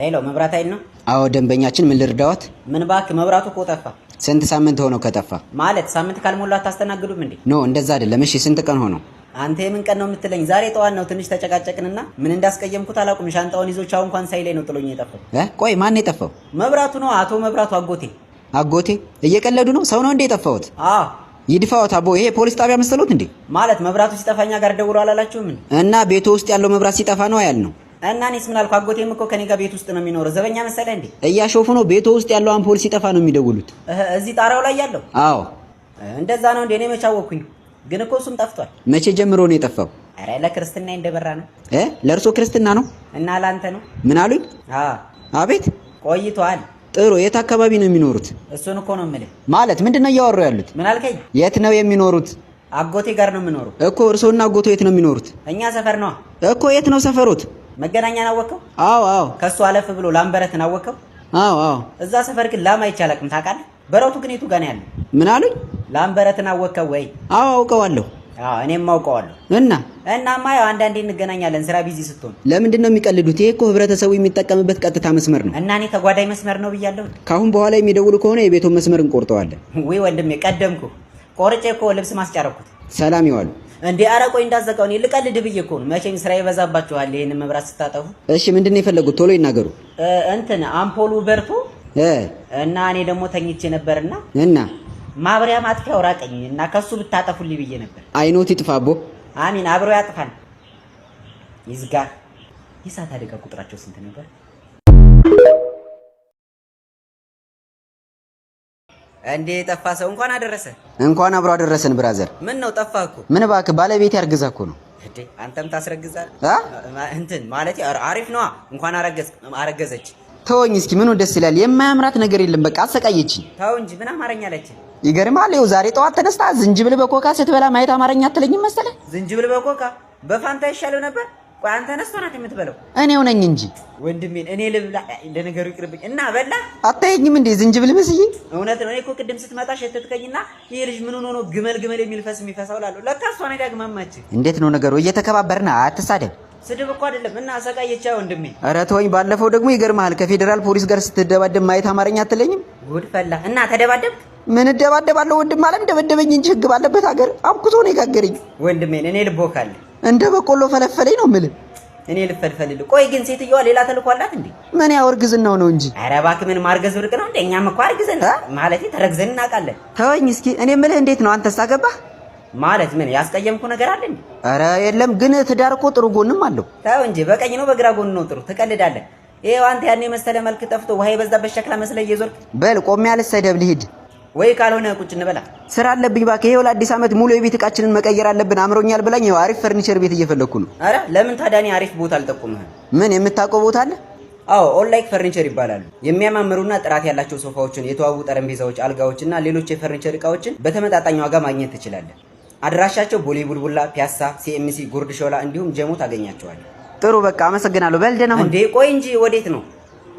ሄሎ መብራት አይል ነው? አዎ ደንበኛችን ምን ልርዳዎት? ምን ባክ መብራቱ እኮ ጠፋ። ስንት ሳምንት ሆነው ከጠፋ? ማለት ሳምንት ካልሞላ አታስተናግዱም እንዴ? ኖ እንደዛ አይደለም። እሺ ስንት ቀን ሆነው? አንተ የምን ቀን ነው የምትለኝ? ዛሬ ጠዋት ነው። ትንሽ ተጨቃጨቅንና ምን እንዳስቀየምኩት አላውቅም። ሻንጣውን ይዞ ቻው እንኳን ሳይለኝ ነው ጥሎኝ የጠፋው። ቆይ ማን ነው የጠፋው? መብራቱ ነው። አቶ መብራቱ አጎቴ። አጎቴ? እየቀለዱ ነው? ሰው ነው እንዴ የጠፋውት? አዎ ይድፋውት አቦ። ይሄ ፖሊስ ጣቢያ መሰሎት እንዴ? ማለት መብራቱ ሲጠፋኛ ጋር ደውሎ አላላችሁም እንዴ? እና ቤቱ ውስጥ ያለው መብራት ሲጠፋ ነው ያልነው። እና እኔስ ምን አልኩ? አጎቴም እኮ ከኔ ጋር ቤት ውስጥ ነው የሚኖረው። ዘበኛ መሰለህ እንዴ? እያሾፉ ነው። ቤቱ ውስጥ ያለው አምፖል ሲጠፋ ነው የሚደውሉት። እዚህ ጣራው ላይ ያለው? አዎ እንደዛ ነው እንዴ? እኔ መች አወኩኝ? ግን እኮ እሱም ጠፍቷል። መቼ ጀምሮ ነው የጠፋው? አረ ለክርስትና እንደበራ ነው። ለእርሶ ክርስትና ነው? እና ላንተ ነው? ምን አሉኝ? አቤት ቆይቷል። ጥሩ። የት አካባቢ ነው የሚኖሩት? እሱን እኮ ነው የምልህ። ማለት ምንድነው እያወሩ ያሉት? ምን አልከኝ? የት ነው የሚኖሩት? አጎቴ ጋር ነው የምኖረው እኮ። እርሶና አጎቶ የት ነው የሚኖሩት? እኛ ሰፈር ነው እኮ። የት ነው ሰፈሮት? መገናኛን አወቀው? አዎ አዎ። ከሱ አለፍ ብሎ ላምበረትን አወቀው? አዎ አዎ። እዛ ሰፈር ግን ላም አይቻልም ታውቃለህ? በረቱ ግን የቱ ጋር ነው ያለው? ምን አሉኝ? ላምበረትን አወቀው ወይ? አዎ አውቀዋለሁ። እኔም አውቀዋለሁ። እናማ ያው አንዳንዴ እንገናኛለን ስራ ቢዚ ስትሆን። ለምንድን ነው የሚቀልዱት? ይሄ እኮ ህብረተሰቡ የሚጠቀምበት ቀጥታ መስመር ነው። እና እኔ ተጓዳኝ መስመር ነው ብያለሁ። ካሁን በኋላ የሚደውሉ ከሆነ የቤቱን መስመር እንቆርጠዋለን። ወይ ወንድሜ ቀደምኩ። ቆርጬ እኮ ልብስ ማስጫረኩት። ሰላም ይዋሉ። እንዴ ኧረ ቆይ እንዳዘጋው። እኔ ልቀልድ ብዬ እኮ ነው። መቼም ስራ ይበዛባችኋል ይሄን መብራት ስታጠፉ። እሺ ምንድን ነው የፈለጉት? ቶሎ ይናገሩ። እንትን አምፖሉ በርቶ እና እኔ ደግሞ ተኝቼ ነበርና ማብሪያ ማጥፊያው ራቀኝ እና ከሱ ብታጠፉልኝ ብዬ ነበር። አይኖት ይጥፋቦ። አሚን አብሮ ያጥፋል። ይዝጋ። የእሳት አደጋ ቁጥራቸው ስንት ነበር? እንዴ የጠፋ ሰው እንኳን አደረሰ። እንኳን አብሮ አደረሰን ብራዘር። ምን ነው ጠፋህ እኮ? ምን እባክህ ባለቤት ያርግዛ እኮ ነው። እንዴ አንተም ታስረግዛለህ? እንትን ማለት አሪፍ ነዋ። እንኳን አረገዘች። ተወኝ እስኪ። ምኑ ደስ ይላል? የማያምራት ነገር የለም። በቃ አሰቃየችኝ። ተው እንጂ ምን አማርኛ አለች? ይገርማል። ይኸው ዛሬ ጠዋት ተነስታ ዝንጅብል በኮካ ስትበላ ማየት አማርኛ አትለኝም መሰለህ? ዝንጅብል በኮካ በፋንታ ይሻለው ነበር። ቆይ አንተ ነስቶ ናት የምትበለው? እኔው ነኝ እንጂ ወንድሜን። እኔ ልብላ ለነገሩ ይቅርብኝ። እና በላ አታየኝም እንዴ ዝንጅብል መስዬ? እውነት ነው። እኔ እኮ ቅድም ስትመጣ ሸተትከኝና ይሄ ልጅ ምን ሆኖ ነው ግመል ግመል የሚል ፈስ የሚፈሳው እላለሁ። ለካ እሷ ነው ዳግማማች። እንዴት ነው ነገሩ? እየተከባበርና አትሳደብ። ስድብ እኮ አይደለም። እና አሰቃየቻ ወንድሜ። ኧረ ተወኝ። ባለፈው ደግሞ ይገርምሃል ከፌዴራል ፖሊስ ጋር ስትደባደብ ማየት አማርኛ አትለኝም? ጉድ ፈላ። እና ተደባደብ? ምን እደባደባለሁ? ወንድም አለም ደበደበኝ እንጂ ህግ ባለበት ሀገር አብኩቶ ነው የጋገረኝ። ወንድሜን እኔ ልቦካለህ እንደ በቆሎ ፈለፈለኝ ነው የምልህ። እኔ ልፈልፈልልህ። ቆይ ግን ሴትዮዋ ሌላ ተልኮ አላት እንዴ? ምን ያው እርግዝናው ነው እንጂ። ኧረ እባክህ ምን ማርገዝ ብርቅ ነው እንዴ? እኛም እኮ አርግዘን ማለት ተረግዘን እናውቃለን። ተወኝ እስኪ። እኔ የምልህ እንዴት ነው አንተስ አገባህ? ማለት ምን ያስቀየምኩ ነገር አለ እንዴ? ኧረ የለም። ግን ትዳር እኮ ጥሩ ጎንም አለው። ተው እንጂ በቀኝ ነው በግራ ጎን ነው ጥሩ። ትቀልዳለህ። ይሄው አንተ ያኔ መሰለ መልክ ጠፍቶ ውሃ የበዛበት ሸክላ መስለህ እየዞርክ። በል ቆሜ አልሰደብ ልሂድ። ወይ ካልሆነ ቁጭ እንበላ። ስራ አለብኝ እባክህ። ይሄው ለአዲስ ዓመት ሙሉ የቤት እቃችንን መቀየር አለብን። አምሮኛል ብላኝ ይሄው አሪፍ ፈርኒቸር ቤት እየፈለኩ ነው። አረ ለምን ታዲያ እኔ አሪፍ ቦታ አልጠቁምህም? ምን የምታውቀው ቦታ አለ? አዎ ኦንላይን ፈርኒቸር ይባላሉ። የሚያማምሩና ጥራት ያላቸው ሶፋዎችን፣ የተዋቡ ጠረጴዛዎች፣ አልጋዎችና ሌሎች የፈርኒቸር እቃዎችን በተመጣጣኝ ዋጋ ማግኘት ትችላለህ። አድራሻቸው ቦሌ ቡልቡላ፣ ፒያሳ፣ ሲኤምሲ፣ ጉርድ ሾላ እንዲሁም ጀሞ ታገኛቸዋለህ። ጥሩ በቃ አመሰግናለሁ። በል ደህና ሁን። እንዴ ቆይ እንጂ ወዴት ነው?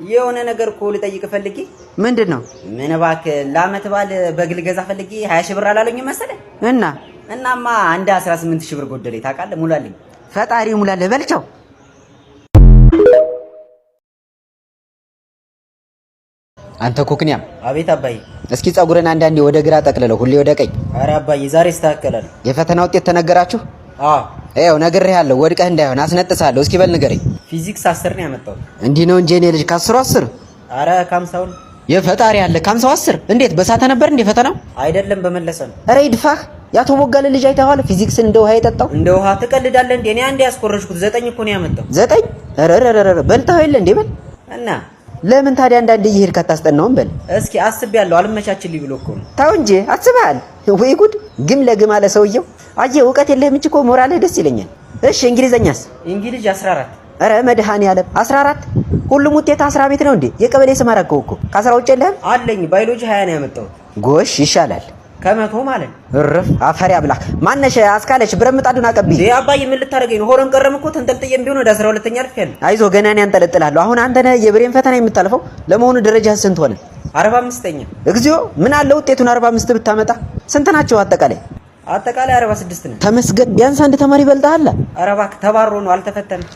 የሆነ ነገር እኮ ልጠይቅ ፈልጌ። ምንድን ነው? ምን እባክህ ለዓመት በዓል በግ ልገዛ ፈልጌ 20 ሺህ ብር አላለኝም መሰለህ? እናማ አንድ 18 ሺህ ብር ጎደለኝ ታውቃለህ። ሙላልኝ። ፈጣሪ ሙላልህ። በልቻው አንተ ኮክኒያም። አቤት አባዬ። እስኪ ጸጉርን አንዳንዴ ወደ ግራ ጠቅልለው ሁሌ ወደ ቀኝ። ኧረ አባዬ ዛሬ ይስተካከላል። የፈተና ውጤት ተነገራችሁ? ይኸው ነግሬሃለሁ። ወድቀህ እንዳይሆን አስነጥሳለሁ። እስኪ በል ንገረኝ። ፊዚክስ 10 ነው ያመጣው። እንዲህ ነው እንጂ እኔ ልጅ ከ10 10። ኧረ ከ50 የፈጣሪ ያለ ከ50 10። እንዴት በሳተ ነበር እንዴ ፈተናው? አይደለም በመለሰ ነው። ኧረ ይድፋህ። ያቶ ቦጋለ ልጅ አይተኸዋል? ፊዚክስን እንደ ውሃ የጠጣው። እንደ ውሃ ትቀልዳለህ እንዴ? እኔ አንዴ ያስኮረጅኩት 9 እኮ ነው ያመጣው። 9? ኧረ በልተኸው የለ እንዴ? በል እና ለምን ታዲያ አንዳንዴ እየሄድክ አታስጠናውም? በል እስኪ አስቤያለሁ። አልመቻችልኝ ብሎ እኮ ነው። ተው እንጂ አስበሃል ወይ ጉድ! ግም ለግም አለ ሰውየው። አየህ እውቀት የለህም እንጂ እኮ ሞራልህ ደስ ይለኛል። እሺ እንግሊዘኛስ? እንግሊዝ 14። ኧረ መድኃኒዓለም 14! ሁሉም ውጤት 10 ቤት ነው እንዴ? የቀበሌ ስም አደረገው እኮ። ከ10 ውጭ የለህም? አለኝ። ባዮሎጂ 20 ነው ያመጣሁት። ጎሽ ይሻላል። ከመቶ ማለት ነው። እርፍ አፈር ያብላህ። ማነሽ አስካለች ብረት ምጣዱን አቀብኝ። አባዬ ምን ልታረገኝ ነው? ሆረን ቀረም እኮ ተንጠልጥዬም ቢሆን ወደ 12ኛ አልፌያለሁ። አይዞህ ገና እኔ አንጠለጥልሃለሁ። አሁን አንተ ነህ የብሬን ፈተና የምታልፈው። ለመሆኑ ደረጃ ስንት ሆነ? 45ኛ። እግዚኦ ምን አለ ውጤቱን 45 ብታመጣ። ስንት ናቸው አጠቃላይ? አጠቃላይ 46 ነው። ተመስገን ቢያንስ አንድ ተማሪ ይበልጣል። ኧረ እባክህ ተባሮ ነው አልተፈተንም።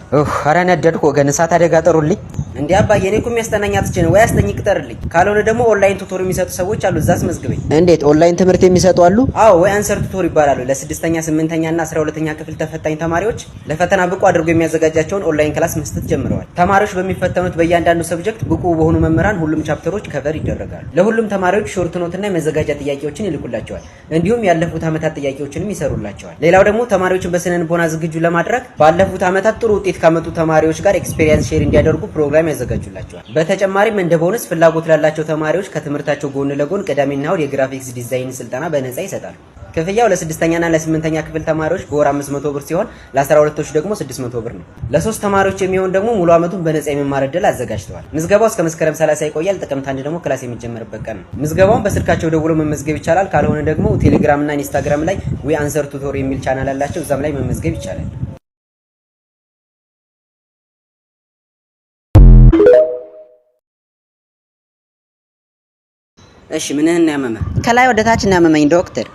ኧረ ነደድኩ ወገን። እሳት አደጋ ጠሩልኝ። እንዴ አባዬ እኔ እኮ የሚያስጠናኝ አጥቼ ነው ወይ አስጠኝ ቅጠርልኝ ካልሆነ ደግሞ ኦንላይን ቱቶር የሚሰጡ ሰዎች አሉ እዛስ መዝግበኝ እንዴት ኦንላይን ትምህርት የሚሰጡ አሉ አዎ ወይ አንሰር ቱቶር ይባላሉ ለ6ኛ 8ኛ እና 12ኛ ክፍል ተፈታኝ ተማሪዎች ለፈተና ብቁ አድርጎ የሚያዘጋጃቸውን ኦንላይን ክላስ መስጠት ጀምረዋል ተማሪዎች በሚፈተኑት በእያንዳንዱ ሰብጀክት ብቁ በሆኑ መምህራን ሁሉም ቻፕተሮች ከቨር ይደረጋሉ ለሁሉም ተማሪዎች ሾርት ኖት እና የመዘጋጃ ጥያቄዎችን ይልኩላቸዋል እንዲሁም ያለፉት አመታት ጥያቄዎችንም ይሰሩላቸዋል ሌላው ደግሞ ተማሪዎችን በስነ ልቦና ዝግጁ ለማድረግ ባለፉት አመታት ጥሩ ውጤት ካመጡ ተማሪዎች ጋር ኤክስፒሪየንስ ሼር እንዲያደርጉ ፕሮግራም ያዘጋጁላቸዋል በተጨማሪም እንደ ቦነስ ፍላጎት ላላቸው ተማሪዎች ከትምህርታቸው ጎን ለጎን ቅዳሜና እሁድ የግራፊክስ ዲዛይን ስልጠና በነፃ ይሰጣሉ ክፍያው ለ6ኛና ለ8ኛ ክፍል ተማሪዎች በወር 500 ብር ሲሆን ለ12ቶች ደግሞ 600 ብር ነው ለሶስት ተማሪዎች የሚሆን ደግሞ ሙሉ አመቱን በነፃ የመማር ዕድል አዘጋጅተዋል ምዝገባው እስከ መስከረም 30 ይቆያል ጥቅምት 1 ደግሞ ክላስ የሚጀምርበት ቀን ነው ምዝገባውን በስልካቸው ደውሎ መመዝገብ ይቻላል ካልሆነ ደግሞ ቴሌግራም እና ኢንስታግራም ላይ ዊ አንሰር ቱቶር የሚል ቻናል አላቸው እዛም ላይ መመዝገብ ይቻላል እሺ ምንህን ያመመ ከላይ ወደ ታች ያመመኝ ዶክተር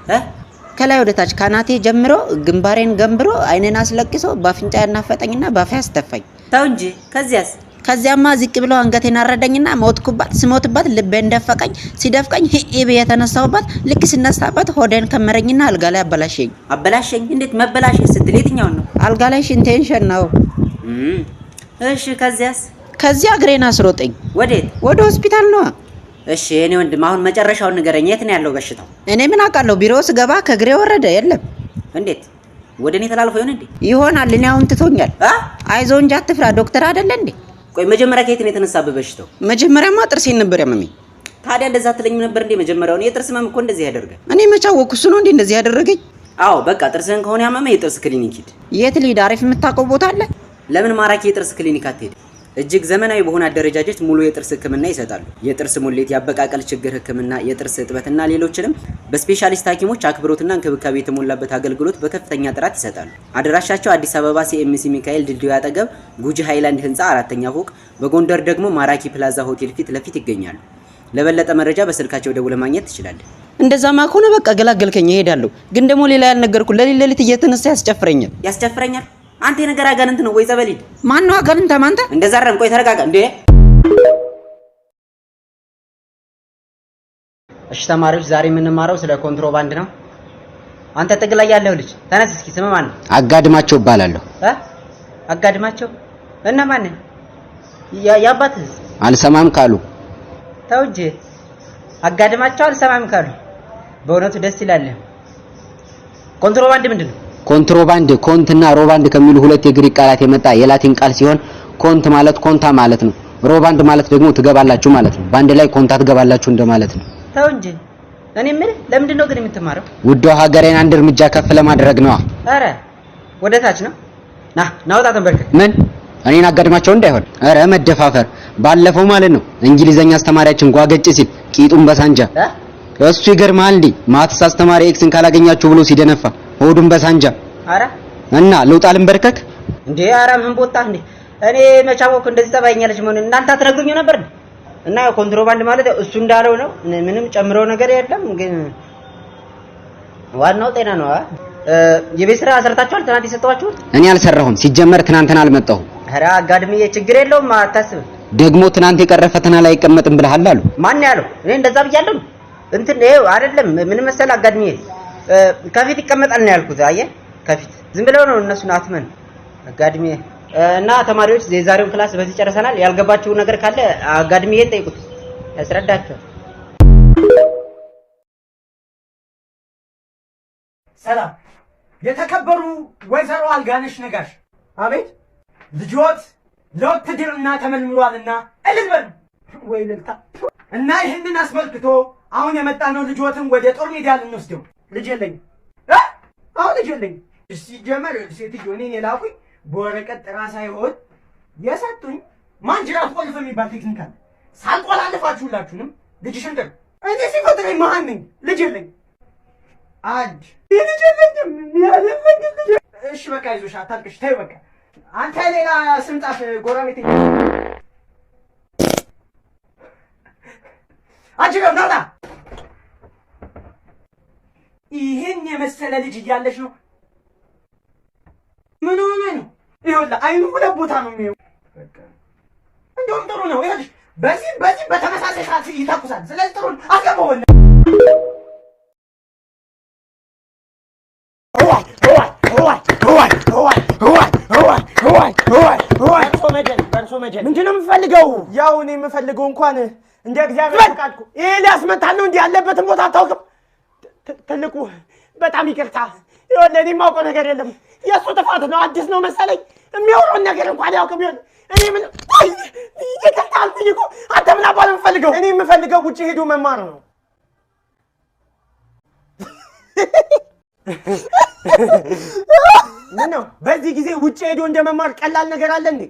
ከላይ ወደ ታች ካናቴ ጀምሮ ግንባሬን ገንብሮ አይኔን አስለቅሶ ባፍንጫ ያናፈጠኝና ባፌ አስተፋኝ ታው እንጂ ከዚያማ ዝቅ ብሎ አንገቴን አረደኝና ሞትኩባት ስሞትባት ልቤ እንደፈቀኝ ሲደፍቀኝ ሂኢብ የተነሳውባት ልክ ሲነሳባት ሆዴን ከመረኝና አልጋ ላይ አበላሸኝ እንዴት መበላሸኝ ስትል የትኛው ነው አልጋ ላይ ኢንቴንሽን ነው እሺ ከዚያ እግሬን አስሮጠኝ ወዴት ወደ ሆስፒታል ነው እሺ እኔ ወንድም አሁን መጨረሻውን ንገረኝ የት ነው ያለው በሽታው እኔ ምን አውቃለሁ ቢሮ ስገባ ከግሬ ወረደ የለም እንዴት ወደኔ ተላልፎ ይሆናል እኔ አሁን ትቶኛል አይዞህ እንጂ አትፍራ ዶክተር አይደለ እንዴ ቆይ መጀመሪያ ከየት ነው የተነሳብህ በሽታው መጀመሪያማ ጥርሴን ነበር ያመመኝ ታዲያ እንደዛ አትለኝም ነበር እንዴ መጀመሪያውን የጥርስ ህመም እኮ እንደዚህ ያደርጋል እኔ መቻወኩ እሱ ነው እንዴ እንደዚህ ያደረገኝ አዎ በቃ ጥርስህን ከሆነ ያመመህ የጥርስ ክሊኒክ ሂድ የት ልሂድ አሪፍ የምታውቀው ቦታ አለ ለምን ማራኪ የጥርስ ክሊኒክ አትሄድ እጅግ ዘመናዊ በሆነ አደረጃጀት ሙሉ የጥርስ ህክምና ይሰጣሉ የጥርስ ሙሌት ያበቃቀል ችግር ህክምና የጥርስ እጥበትና ሌሎችንም በስፔሻሊስት ሐኪሞች አክብሮትና እንክብካቤ የተሞላበት አገልግሎት በከፍተኛ ጥራት ይሰጣሉ አድራሻቸው አዲስ አበባ ሲኤምሲ ሚካኤል ድልድዩ አጠገብ ጉጂ ሃይላንድ ህንጻ 4ኛ ፎቅ በጎንደር ደግሞ ማራኪ ፕላዛ ሆቴል ፊት ለፊት ይገኛሉ ለበለጠ መረጃ በስልካቸው ደውለህ ማግኘት ትችላለህ እንደዛማ ከሆነ በቃ ገላገልከኝ እሄዳለሁ ግን ደግሞ ሌላ ያልነገርኩ ለሊት እየተነሳ ያስጨፍረኛል አንተ የነገር አጋንንት ነው ወይ ዘበሊድ ማን ነው አጋንንት ማንተ እንደዛረም ቆይ ተረጋጋ እንዴ እሺ ተማሪዎች ዛሬ የምንማረው ስለ ኮንትሮባንድ ነው አንተ ጥግ ላይ ያለው ልጅ ተነስ እስኪ ስም ማን ነው አጋድማቸው እባላለሁ አጋድማቸው እና ማን ነው ያባትህ አልሰማም ካሉ ተው እንጂ አጋድማቸው አልሰማም ካሉ በእውነቱ ደስ ይላል ኮንትሮባንድ ምንድነው ኮንትሮባንድ ኮንትና ሮባንድ ከሚሉ ሁለት የግሪክ ቃላት የመጣ የላቲን ቃል ሲሆን ኮንት ማለት ኮንታ ማለት ነው ሮባንድ ማለት ደግሞ ትገባላችሁ ማለት ነው ባንድ ላይ ኮንታ ትገባላችሁ እንደማለት ነው ተው እንጂ እኔ ምን ለምንድን ነው ግን የምትማረው ውድ ሀገሬን አንድ እርምጃ ከፍ ለማድረግ ነው አረ ወደ ታች ነው ናውጣ ተንበርክ ምን እኔን አጋድማቸው እንዳይሆን አረ መደፋፈር ባለፈው ማለት ነው እንግሊዘኛ አስተማሪያችን ጓገጭ ሲል ቂጡን በሳንጃ እሱ ይገርማል እንዴ ማትስ አስተማሪ ኤክስን ካላገኛችሁ ብሎ ሲደነፋ ሆዱን በሳንጃ አረ እና ልውጣ ልንበርከክ እንዴ አረ ምን ቦጣ እንዴ እኔ መቻወክ እንደዚህ ተባይኛለች ምን እናንተ አትነግሩኝ ነበር እና ኮንትሮባንድ ማለት እሱ እንዳለው ነው ምንም ጨምረው ነገር የለም ግን ዋናው ጤና ነው የቤት ስራ አሰርታችኋል ትናንት የሰጠኋችሁ እኔ አልሰራሁም ሲጀመር ትናንትና አልመጣሁም አረ አጋድሚዬ ችግር የለውም አታስብ ደግሞ ትናንት የቀረ ፈተና ላይ አይቀመጥም ብለሃል አሉ ማን ያለው እኔ እንደዛ ብያለሁ እንትን ነው አይደለም ምን መሰል አጋድሚዬ ከፊት ይቀመጣል ነው ያልኩት አየህ ከፊት ዝም ብለው ነው እነሱን አትመን አጋድሚዬ እና ተማሪዎች የዛሬውን ክላስ በዚህ ጨርሰናል ያልገባችሁ ነገር ካለ አጋድሚዬን ጠይቁት ያስረዳቸው ሰላም የተከበሩ ወይዘሮ አልጋነሽ ነጋሽ አቤት ልጆት ለውትድርና ተመልምሏልና እልል በሉ ወይ ልልታ እና ይህንን አስመልክቶ አሁን የመጣነው ልጆትን ወደ ጦር ሜዳ ልንወስደው ልጅ የለኝም አሁን ልጅ የለኝም ሲጀመር ሴትዮ እኔን የላኩኝ በወረቀት ጥራ ሳይሆን የሰጡኝ ማንጅራት ቆልፍ የሚባል ቴክኒክ አለ ሳልቆላልፋችሁላችሁንም ልጅሽን ጥሩ እኔ ሲፈጥረኝ መሀን ነኝ ልጅ የለኝም አንድ ልጅ የለኝም እሺ በቃ ይዞሽ አታልቅሽ ተይው በቃ አንተ ሌላ ስም ጻፍ ጎረቤት አጅበው ናውጣ ይሄን የመሰለ ልጅ እያለሽ ነው ምን ሆነ ነው ይኸውልህ አይኑ ሁለት ቦታ ነው የሚሄው በቃ እንደውም ጥሩ ነው ይኸውልሽ በዚህ በተመሳሳይ ሰዓት ይተኩሳል ስለዚህ ጥሩ አስገባው ምንድነው የምፈልገው ያው እኔ የምፈልገው እንኳን እንደ እግዚአብሔር ፈቃድኩ ይሄ ሊያስመታን ነው እንዴ ያለበትን ቦታ አታውቅም ትልቁ በጣም ይቅርታ ይኸውልህ እኔ የማውቀው ነገር የለም የእሱ ጥፋት ነው አዲስ ነው መሰለኝ የሚያወራውን ነገር እንኳን ያውቅም ይኸውልህ እኔ ምን ይቅርታ አልኩኝ እኮ አንተ ምን አባል የምፈልገው እኔ የምፈልገው ውጭ ሄዶ መማር ነው ምነው በዚህ ጊዜ ውጭ ሄዶ እንደመማር ቀላል ነገር አለ እንዴ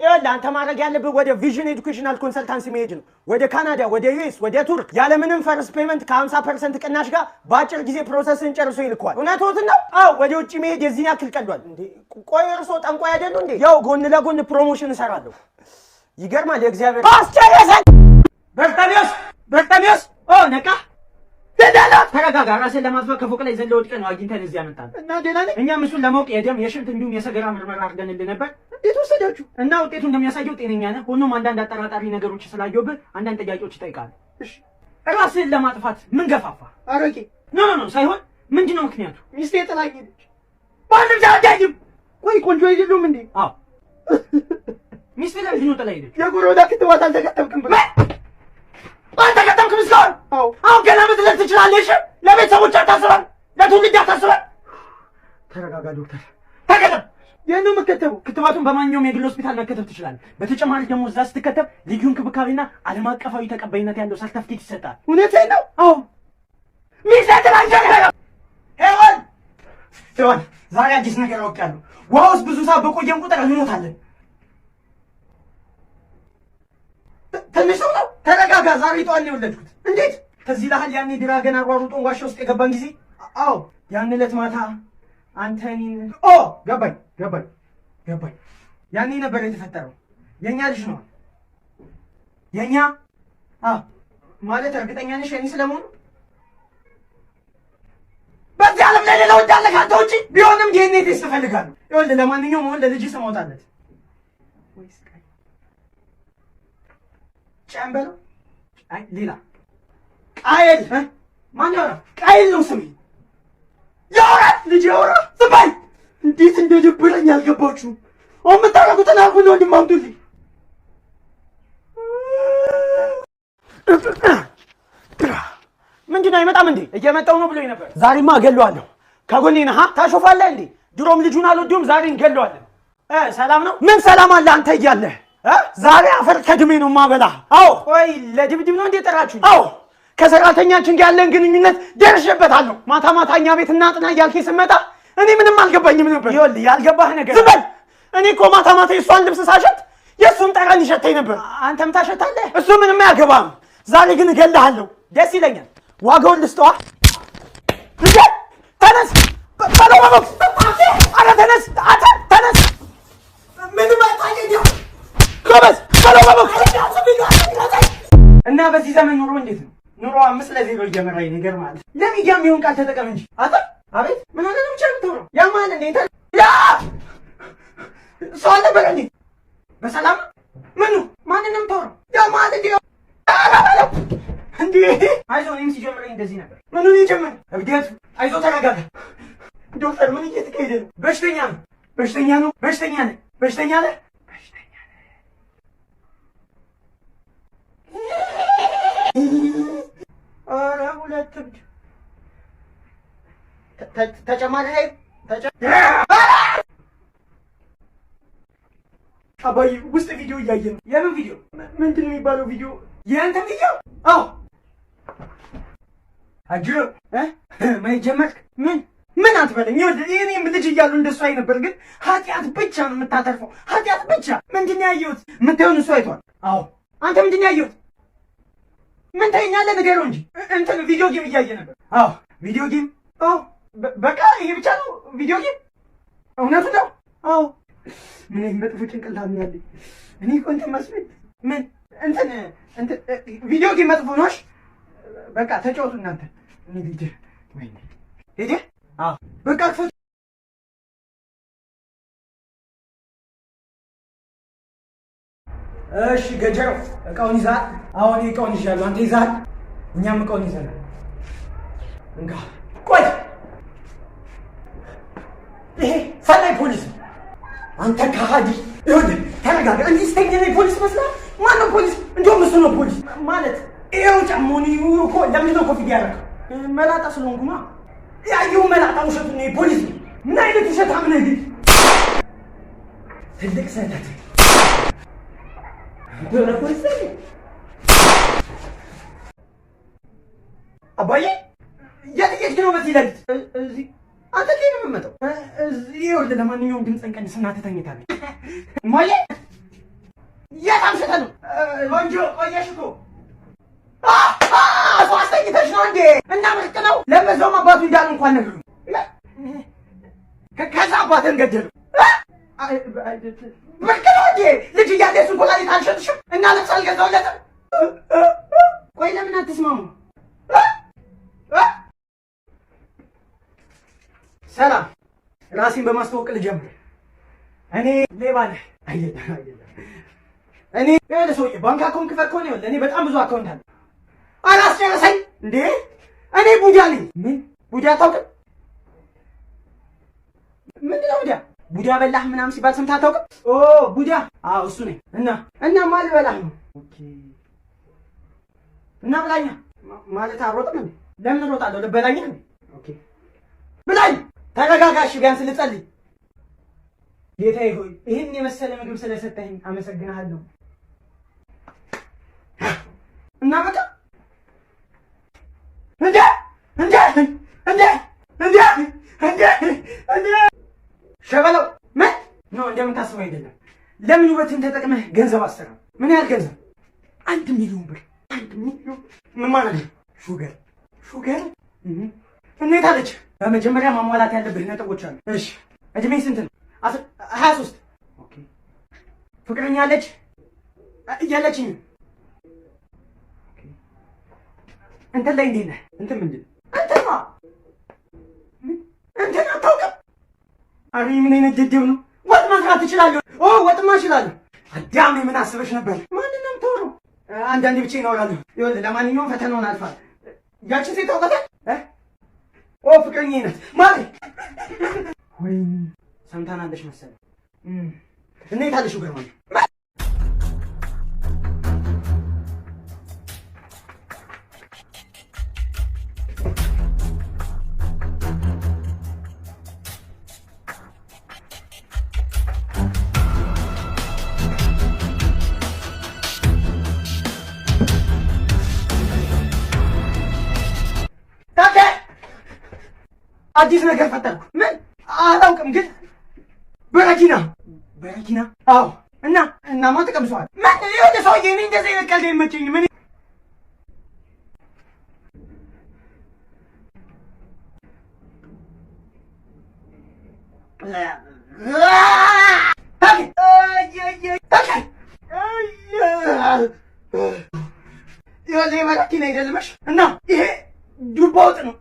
ይኸውልህ አንተ ማድረግ ያለብህ ወደ ቪዥን ኤዱኬሽናል ኮንሰልታንሲ መሄድ ነው ወደ ካናዳ ወደ ዩኤስ ወደ ቱርክ ያለምንም ፈርስት ፔመንት ከ50% ቅናሽ ጋር በአጭር ጊዜ ፕሮሰስን ጨርሶ ይልኳል እውነትዎትን ነው አዎ ወደ ውጭ መሄድ የዚህን ያክል ቀሏል እንዴ ቆይ እርሶ ጠንቋይ አይደሉ እንዴ ያው ጎን ለጎን ፕሮሞሽን እሰራለሁ ይገርማል የእግዚአብሔር አስጨረሰን በርታኒዮስ ነቃ ተረጋጋ ራስን ለማጥፋት ከፎቅ ላይ ዘለው ወድቀህ ነው አግኝተን እዚህ ያመጣን እና ደህና ነኝ እኛም እሱን ለማወቅ የደም የሽንት እንዲሁም የሰገራ ምርመራ አድርገንልህ ነበር እንዴት ወሰዳችሁ እና ውጤቱ እንደሚያሳየው ጤነኛ ነህ ሆኖም አንዳንድ አጠራጣሪ ነገሮች ስላየሁብህ አንዳንድ ጥያቄዎች ይጠይቃል እሺ ራስን ለማጥፋት ምን ገፋፋ አረቄ ኖ ሳይሆን ምንድነው ምክንያቱ ሚስቴ ጥላኝ ሄደች ባንድም ዛዳጅም ቆይ ቆንጆ አይደሉም እንዴ አዎ ሚስቴ ለምንድን ነው ጥላኝ ሄደች የጉሮዳ ክትባት አልተከተብክም ብሎ አልተከተብክም እስካሁን አሁን ገና ምትለት ትችላለሽ ለቤተሰቦች አታስባል ለትውልድ አታስባል ተረጋጋ ዶክተር ተከተብ የኔ መከተቡ ክትባቱን በማንኛውም የግል ሆስፒታል መከተብ ትችላለህ በተጨማሪ ደግሞ እዛ ስትከተብ ልዩ እንክብካቤና ዓለም አቀፋዊ ተቀባይነት ያለው ሰርተፍኬት ይሰጣል እውነቴን ነው አዎ ሚስቴን አንጀራ ሄዋን ዛሬ አዲስ ነገር አውቃለሁ ውሃ ውስጥ ብዙ ሰዓት በቆየን ቁጥር እንሞታለን ትንሽ ነው ተረጋጋ ዛሬ ጠዋት ነው የወለድኩት እንዴት ከዚህ ለሐል ያኔ ድራገን አሯሩጦን ዋሻ ውስጥ የገባን ጊዜ አዎ ያን ዕለት ማታ አንተኒን ገባኝ ያኔ ነበር የተፈጠረው የኛ ልጅ ነው የኛ ማለት እርግጠኛ ነሽ የኔ ስለመሆኑ በዚህ ዓለም ላይ ሌላው እንዳለ ካንተ ውጪ ቢሆንም ዲኤንኤ ቴስት እፈልጋለሁ ይኸውልህ ለማንኛውም አሁን ለልጅ ስም አውጣለት ወይስ ጫምበሉ አይ ሌላ ቃየል ማን ያወራ ቃየል ነው ስሜ ያወራ ልጅ ያወራ ስባይ እንዴት እንደደብረኝ ያልገባችሁ አሁን የምታረጉትን አልኩኝ ወንድም አምጡልኝ ምንድነው አይመጣም እንዴ እየመጣው ነው ብሎኝ ነበር ዛሬማ እገለዋለሁ ከጎኔ ነህ ታሾፋለህ እንዴ ድሮም ልጁን አልወደውም ዛሬ እንገለዋለን ሰላም ነው ምን ሰላም አለ አንተ እያለህ ዛሬ አፈር ከድሜ ነው ማበላ አዎ ቆይ ለድብድብ ነው እንዴ ጠራችሁ አዎ ከሰራተኛችን ጋር ያለን ግንኙነት ደርሼበታለሁ ማታ እኛ ቤት እናጥና እያልከኝ ስመጣ እኔ ምንም አልገባኝም ነበር ይኸውልህ ያልገባህ ነገር ዝም በል እኔ እኮ ማታ የእሷን ልብስ ሳሸት የእሱን ጠረን ይሸተኝ ነበር አንተም ታሸታለህ እሱ ምንም አያገባም ዛሬ ግን እገልሃለሁ ደስ ይለኛል ዋጋውን ልስጠዋ ተነስ በለው አረ ተነስ ተነስ ምንም አይታየኝም ጎበዝ በለው እና በዚህ ዘመን ኑሮ እንዴት ነው ኑሮ 5-0 እየመራኝ ነገር ማለት ለሚዲያም ይሁን ቃል ተጠቀም እንጂ አቤት ምን ሆነ ነው ቻልተው ያ ማለት እንዴ ያ ሰው ነበር በሰላም ምኑ ማንንም ተወው ያ ማለት እንዴ አይዞህ እኔም ሲጀምረኝ እንደዚህ ነበር ምኑ ይጀምር እብደት አይዞህ ተረጋጋ ዶክተር ምን እየተካሄደ ነው በሽተኛ ነህ ኧረ ሁለት እብድ ተጨማሪ ኃይል አባዬ ውስጥ ቪዲዮ እያየ ነው የምን ቪዲዮ ምንድን ነው የሚባለው ቪዲዮ የእንትን ቪዲዮ አዎ አጅሮ ማየት ጀመርክ ምን አትበለኝ እኔም ልጅ እያሉ እንደሱ አይ ነበር ግን ኃጢአት ብቻ ነው የምታተርፈው ኃጢአት ብቻ ምንድን ነው ያየሁት የምታየውን እሱ አይቷል አዎ አንተ ምንድን ነው ያየሁት ምን ታይኛለህ ንገረው እንጂ እንትን ቪዲዮ ጌም እያየ ነበር አዎ ቪዲዮ ጌም አዎ በቃ ይሄ ብቻ ነው ቪዲዮ ጌም እውነቱ ነው አዎ ምን መጥፎ ጭንቅላት ነው ያለኝ እኔ እኮ እንትን መስሎኝ ምን እንትን ቪዲዮ ጌም መጥፎ ነው በቃ ተጫወቱ እናንተ እኔ ቪዲዮ ሄደ አዎ በቃ እሺ ገጀሮ እቃውን ይዛል። አሁን እቃውን ይዣለሁ። አንተ ይዛል፣ እኛም እቃውን ይዘናል። እንካ ቆይ፣ ይሄ ሰላይ ፖሊስ ነው። አንተ ከሃዲ ይኸውልህ፣ ተረጋጋ። እንዲህ ስተኛ ላይ ፖሊስ መስላል? ማነው ፖሊስ? እንደውም እሱ ነው ፖሊስ ማለት። ይኸው ጫማውን እኮ ለምንድን ነው ኮፍያ ያደረገው? መላጣ ስለሆንኩ ነው። ያየው መላጣ ውሸቱ ነው። ፖሊስ ነው። ምን አይነት ውሸታም ነህ ግን! ትልቅ ስህተት ፖሊስ ነው። አባዬ የት ነው በዚህ ሌሊት? እዚህ አንተ ከየት ነው የምትመጣው? እዚህ ይኸውልህ፣ ለማንኛውም ድምፅህን ቀንስና ትተኛታለህ። እማዬ የት አምሽተህ ነው? ቆንጆ ቆየሽ እኮ እሱ አስተኝተሽ ነው እንዴ? እና ምርቅ ነው። ለበዛውም አባቱ እንዳሉ እንኳን ነግሩ። ከዛ አባትህን ገደሉ። ብርቅ ነው እንዴ? ልጅ እያለ እሱን ኮላሊት አልሸጥሽም እና ልብስ አልገዛሁለትም? ቆይ ለምን አትስማሙ? ሰላም፣ ራሴን በማስተዋወቅ ልጀምር። እኔ ሌባ ነኝ። እኔ ይኸውልህ ሰውዬ፣ ባንክ አካውንት ክፈት ከሆነ ይኸውልህ፣ እኔ በጣም ብዙ አካውንት አለ። አላስጨረሰኝ እንዴ? እኔ ቡዳ ነኝ። ምን ቡዳ አታውቅም? ምንድን ነው ቡዳ? ቡዳ በላህ ምናምን ሲባል ሰምተህ አታውቅም? ኦ ቡዳ፣ አዎ እሱ ነኝ። እና ማን ልበላህ ነው? ኦኬ። እና ብላኛ ማለት አሮጥም እንዴ? ለምን እሮጣለሁ? ልበላኛ ነው። ኦኬ ብላኝ። ተረጋጋሽ፣ ቢያንስ ልጸልይ። ጌታዬ ሆይ ይህን የመሰለ ምግብ ስለሰጠኝ አመሰግናለሁ። እና በቃ እንዴ ሸበለው ምን ነው እንደምታስበው አይደለም። ለምን ውበትን ተጠቅመህ ገንዘብ አሰራ? ምን ያህል ገንዘብ? 1 ሚሊዮን ብር። 1 ሚሊዮን ምን ማለት ነው? ሹገር እንዴት አለች? በመጀመሪያ ማሟላት ያለብህ ነጥቦች አሉ። እሺ እድሜ ስንት ነው? 23። ኦኬ። ፍቅረኛ አለች? የለችኝም። ኦኬ። እንትን ላይ እንዴት ነህ? እንትን ምንድን ነው? እንትን አታውቅም? አሬ ምን አይነት ደደብ ነው! ወጥ መስራት ትችላለህ? ኦ ወጥማ እችላለሁ። አዳም ምን አስበሽ ነበር? ማንን ነው የምታወራው? አንዳንዴ ብቻ ይኖራለሁ። ይኸውልህ ለማንኛውም ፈተናውን አልፋል። ያችን ሴት ታውቃታለህ? ኦ ፍቅረኛዬ ናት ማለት ወይ ሰምታናለሽ መሰለኝ። እንዴት አለሽ ገርማኝ? አዲስ ነገር ፈጠርኩ። ምን አላውቅም፣ ግን በረኪና። አዎ። እናማ ተቀምሰዋል። ምን የሆነ ሰውዬ እኔ እንደዚህ አይነት ቀልድ አይመቸኝም። ምን ይሄ በረኪና አይደለምሽ እና ይሄ ዱባ ወጥ ነው።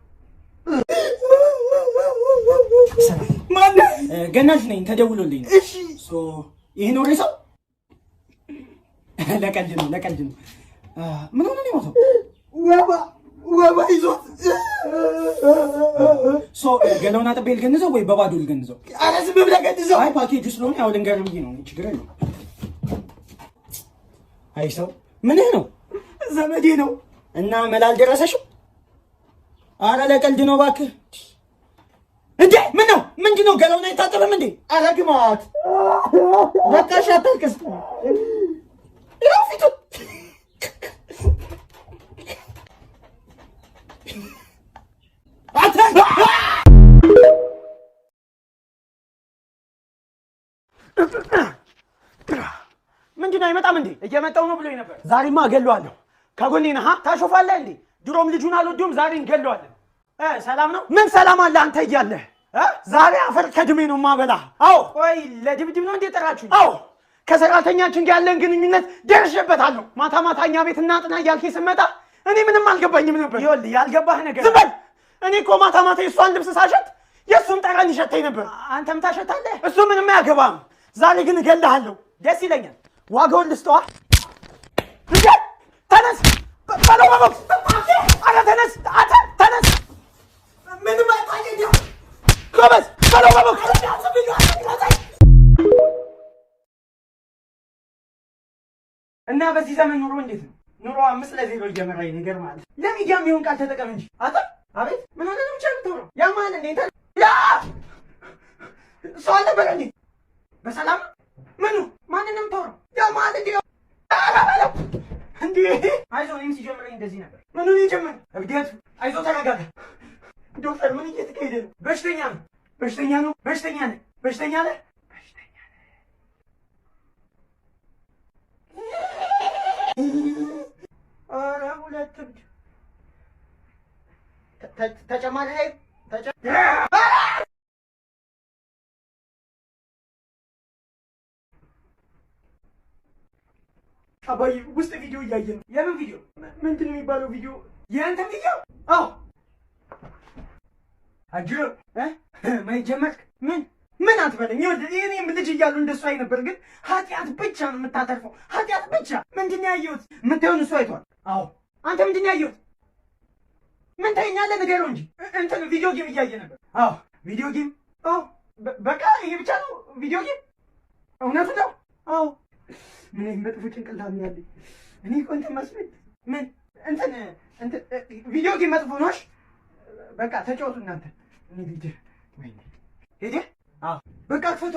ማነው? ገናሽ ነኝ። ተደውሎልኝ ነው። እሺ ይሄ ነው ሬሳው? ለቀልድ ነው። ምን ሆነ ነው የሞተው? ወባ ይዞት። ገናውን አጥቤ ልገንዘው ወይ በባዶ ልገንዘው? ኧረ ዝም ብለህ ገንዘው። አይ ፓኬጁ ስለሆነ ያው ልንገርህ ብዬ ነው። ችግር የለውም። አይ ሰው ምንህ ነው? ዘመዴ ነው። እና መላ አልደረሰሽም? ኧረ ለቀልድ ነው እባክህ። እንዴ ምን ነው? ምንድን ነው? ገላውን አይታጠብም እንዴ? ኧረ ግማት በቃ እሺ፣ አታልቅስ። ይኸው ፊቱን ምንድን ነው? አይመጣም እንዴ? እየመጣው ነው ብሎኝ ነበር። ዛሬማ እገለዋለሁ። ከጎኔ ነህ? ታሾፋለህ እንዴ? ድሮም ልጁን አልወደውም፣ ዛሬ እንገለዋለን። ሰላም ነው? ምን ሰላም አለ አንተ እያለህ? ዛሬ አፈር ከድሜ ነው የማበላህ። አዎ። ቆይ ለድብድብ ነው እንዴ ጠራችሁ? አዎ። ከሰራተኛችን ጋር ያለን ግንኙነት ደርሼበታለሁ። ማታ ማታ እኛ ቤት እናጥና እያልከኝ ስመጣ እኔ ምንም አልገባኝም ነበር። ይኸውልህ ያልገባህ ነገር ዝም በል። እኔ እኮ ማታ ማታ የእሷን ልብስ ሳሸት የእሱን ጠረን ይሸተኝ ነበር። አንተም ታሸታለህ። እሱ ምንም አያገባም። ዛሬ ግን እገልሃለሁ። ደስ ይለኛል። ዋጋውን ልስጠዋ። ተነስ በለው በቦክስ አረ ተነስ አተ ተነስ ምንም አይታየኝ ጎበዝ በለው በቦክስ እና በዚህ ዘመን ኑሮ እንዴት ነው? ኑሮ 5-0 እየመራኝ ነገር ማለት ለሚዲያ የሚሆን ቃል ተጠቀም እንጂ አታ አቤት ምን ሆነ ነው ቻልተው ነው ያማን እንዴት ያ ሰው ነበር እንዴ በሰላም ምኑ ማንንም ተወው ያማን እንዴ አይዞህ እኔም ሲጀምረኝ እንደዚህ ነበር ምኑን ይጀምር እብደቱ አይዞህ ተረጋጋ ዶክተር ምን እየተካሄደ ነው በሽተኛ ነው በሽተኛ ነህ በሽተኛ ነህ ኧረ ሁለት እብድ ተጨማሪ አባዬ ውስጥ ቪዲዮ እያየ ነው። የምን ቪዲዮ? ምንድን ነው የሚባለው ቪዲዮ? የእንትን ቪዲዮ? አዎ አጅሮ ማየት ጀመርክ? ምን አትበለኝ። እኔም ልጅ እያሉ እንደሱ አይ ነበር፣ ግን ኃጢአት ብቻ ነው የምታተርፈው፣ ኃጢአት ብቻ። ምንድን ነው ያየሁት? የምታየውን እሱ አይቷል። አዎ አንተ ምንድን ነው ያየሁት? ምን ታየኛለህ? ንገረው እንጂ። እንትን ቪዲዮ ጌም እያየ ነበር። አዎ ቪዲዮ ጌም። አዎ በቃ ይሄ ብቻ ነው ቪዲዮ ጌም። እውነቱ ነው። አዎ ምን መጥፎ ጭንቅላት ነው ያለኝ እኔ እኮ እንትን መስሎኝ ምን እንትን ቪዲዮ ጌም መጥፎ ነው። በቃ ተጫወቱ እናንተ። እኔ ቪዲዮ ወይኔ ሄደ። አዎ በቃ ክፈቷ።